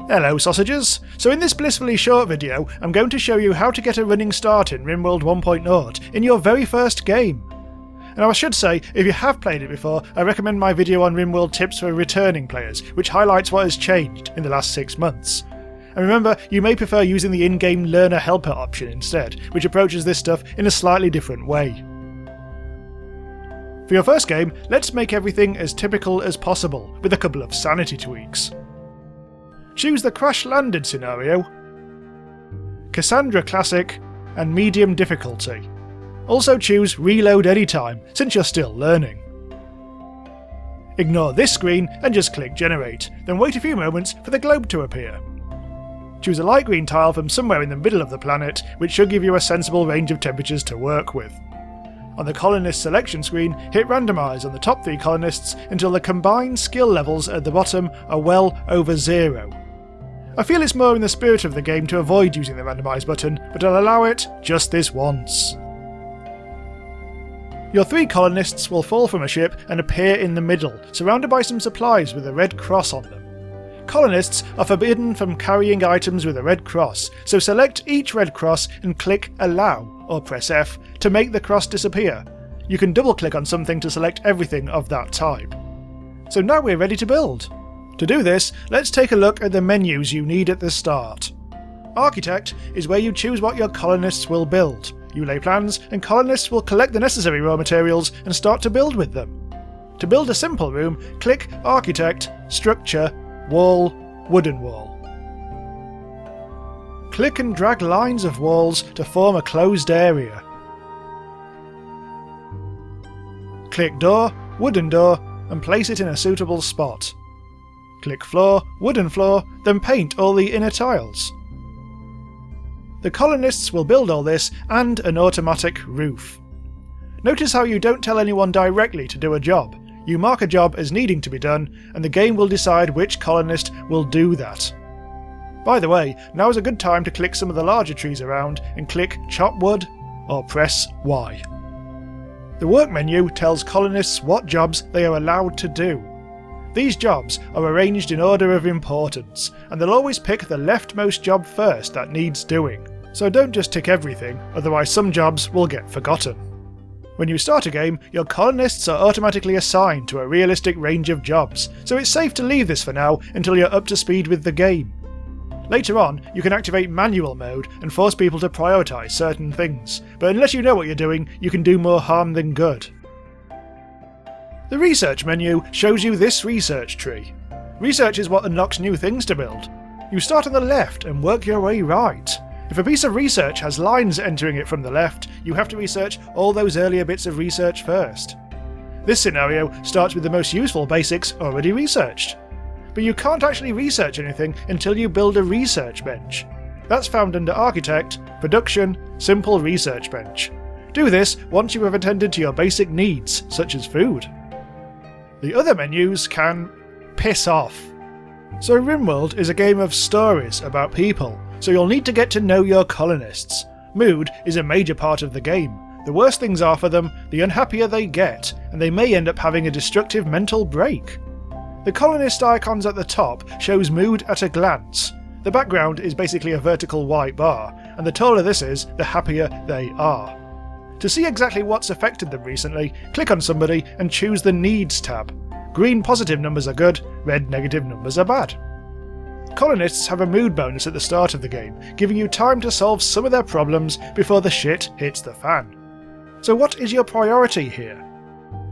Hello sausages! So in this blissfully short video, I'm going to show you how to get a running start in RimWorld 1.0 in your very first game. And I should say, if you have played it before, I recommend my video on RimWorld tips for returning players, which highlights what has changed in the last 6 months. And remember, you may prefer using the in-game learner helper option instead, which approaches this stuff in a slightly different way. For your first game, let's make everything as typical as possible, with a couple of sanity tweaks. Choose the Crash Landed scenario, Cassandra Classic, and Medium difficulty. Also choose Reload Anytime, since you're still learning. Ignore this screen and just click Generate, then wait a few moments for the globe to appear. Choose a light green tile from somewhere in the middle of the planet, which should give you a sensible range of temperatures to work with. On the colonist selection screen, hit randomise on the top 3 colonists until the combined skill levels at the bottom are well over 0. I feel it's more in the spirit of the game to avoid using the randomise button, but I'll allow it just this once. Your 3 colonists will fall from a ship and appear in the middle, surrounded by some supplies with a red cross on them. Colonists are forbidden from carrying items with a red cross, so select each red cross and click Allow, or press F, to make the cross disappear. You can double click on something to select everything of that type. So now we're ready to build. To do this, let's take a look at the menus you need at the start. Architect is where you choose what your colonists will build. You lay plans, and colonists will collect the necessary raw materials and start to build with them. To build a simple room, click Architect, Structure, Wall, Wooden Wall. Click and drag lines of walls to form a closed area. Click Door, Wooden Door, and place it in a suitable spot. Click Floor, Wooden Floor, then paint all the inner tiles. The colonists will build all this and an automatic roof. Notice how you don't tell anyone directly to do a job. You mark a job as needing to be done, and the game will decide which colonist will do that. By the way, now is a good time to click some of the larger trees around and click Chop Wood or press Y. The work menu tells colonists what jobs they are allowed to do. These jobs are arranged in order of importance, and they'll always pick the leftmost job first that needs doing. So don't just tick everything, otherwise some jobs will get forgotten. When you start a game, your colonists are automatically assigned to a realistic range of jobs, so it's safe to leave this for now until you're up to speed with the game. Later on, you can activate manual mode and force people to prioritise certain things, but unless you know what you're doing, you can do more harm than good. The research menu shows you this research tree. Research is what unlocks new things to build. You start on the left and work your way right. If a piece of research has lines entering it from the left, you have to research all those earlier bits of research first. This scenario starts with the most useful basics already researched. But you can't actually research anything until you build a research bench. That's found under Architect, Production, Simple Research Bench. Do this once you have attended to your basic needs, such as food. The other menus can piss off. So RimWorld is a game of stories about people, so you'll need to get to know your colonists. Mood is a major part of the game. The worse things are for them, the unhappier they get, and they may end up having a destructive mental break. The colonist icons at the top shows mood at a glance. The background is basically a vertical white bar, and the taller this is, the happier they are. To see exactly what's affected them recently, click on somebody and choose the Needs tab. Green positive numbers are good, red negative numbers are bad. Colonists have a mood bonus at the start of the game, giving you time to solve some of their problems before the shit hits the fan. So what is your priority here?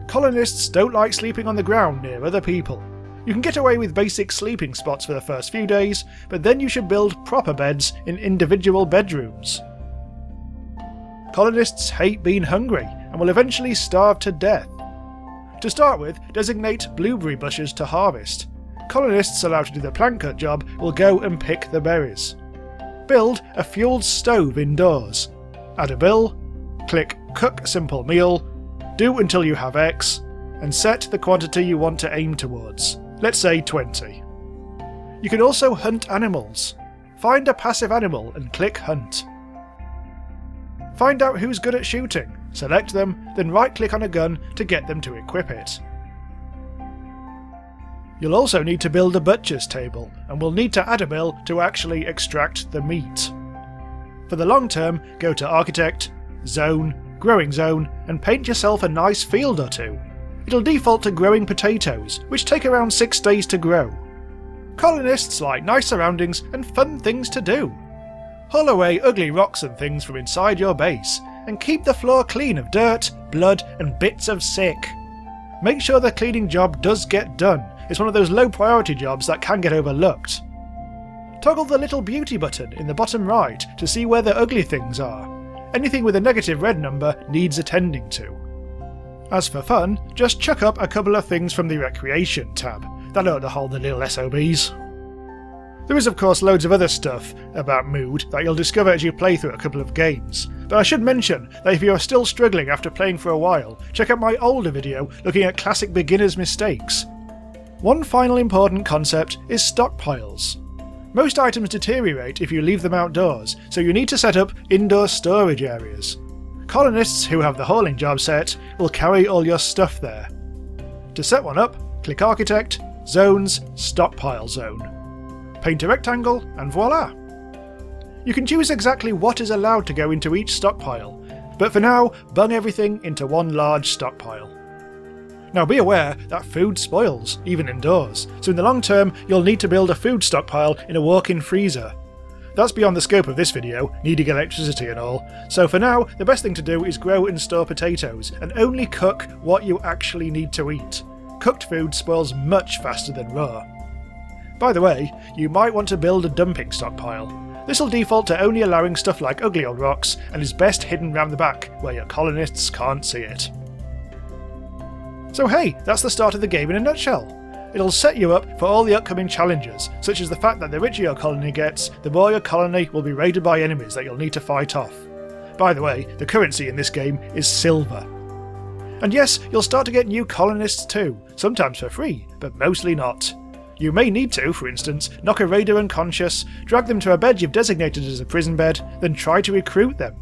Colonists don't like sleeping on the ground near other people. You can get away with basic sleeping spots for the first few days, but then you should build proper beds in individual bedrooms. Colonists hate being hungry and will eventually starve to death. To start with, designate blueberry bushes to harvest. Colonists allowed to do the plant cut job will go and pick the berries. Build a fueled stove indoors. Add a bill, click Cook Simple Meal, do until you have X, and set the quantity you want to aim towards. Let's say 20. You can also hunt animals. Find a passive animal and click Hunt. Find out who's good at shooting, select them, then right-click on a gun to get them to equip it. You'll also need to build a butcher's table, and will need to add a mill to actually extract the meat. For the long term, go to Architect, Zone, Growing Zone, and paint yourself a nice field or two. It'll default to growing potatoes, which take around 6 days to grow. Colonists like nice surroundings and fun things to do. Haul away ugly rocks and things from inside your base, and keep the floor clean of dirt, blood, and bits of sick. Make sure the cleaning job does get done. It's one of those low priority jobs that can get overlooked. Toggle the little beauty button in the bottom right to see where the ugly things are. Anything with a negative red number needs attending to. As for fun, just chuck up a couple of things from the Recreation tab. That ought to hold the little SOBs. There is of course loads of other stuff about mood that you'll discover as you play through a couple of games, but I should mention that if you are still struggling after playing for a while, check out my older video looking at classic beginner's mistakes. One final important concept is stockpiles. Most items deteriorate if you leave them outdoors, so you need to set up indoor storage areas. Colonists who have the hauling job set will carry all your stuff there. To set one up, click Architect, Zones, Stockpile Zone. Paint a rectangle, and voila! You can choose exactly what is allowed to go into each stockpile, but for now, bung everything into one large stockpile. Now be aware that food spoils, even indoors, so in the long term you'll need to build a food stockpile in a walk-in freezer. That's beyond the scope of this video, needing electricity and all, so for now the best thing to do is grow and store potatoes, and only cook what you actually need to eat. Cooked food spoils much faster than raw. By the way, you might want to build a dumping stockpile. This'll default to only allowing stuff like ugly old rocks, and is best hidden round the back, where your colonists can't see it. So hey, that's the start of the game in a nutshell. It'll set you up for all the upcoming challenges, such as the fact that the richer your colony gets, the more your colony will be raided by enemies that you'll need to fight off. By the way, the currency in this game is silver. And yes, you'll start to get new colonists too, sometimes for free, but mostly not. You may need to, for instance, knock a raider unconscious, drag them to a bed you've designated as a prison bed, then try to recruit them.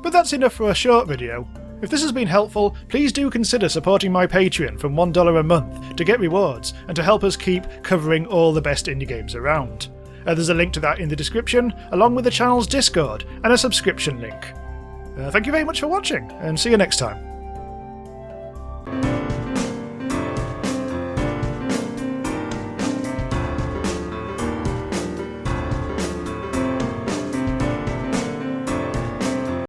But that's enough for a short video. If this has been helpful, please do consider supporting my Patreon from $1 a month to get rewards and to help us keep covering all the best indie games around. There's a link to that in the description, along with the channel's Discord and a subscription link. Thank you very much for watching, and see you next time.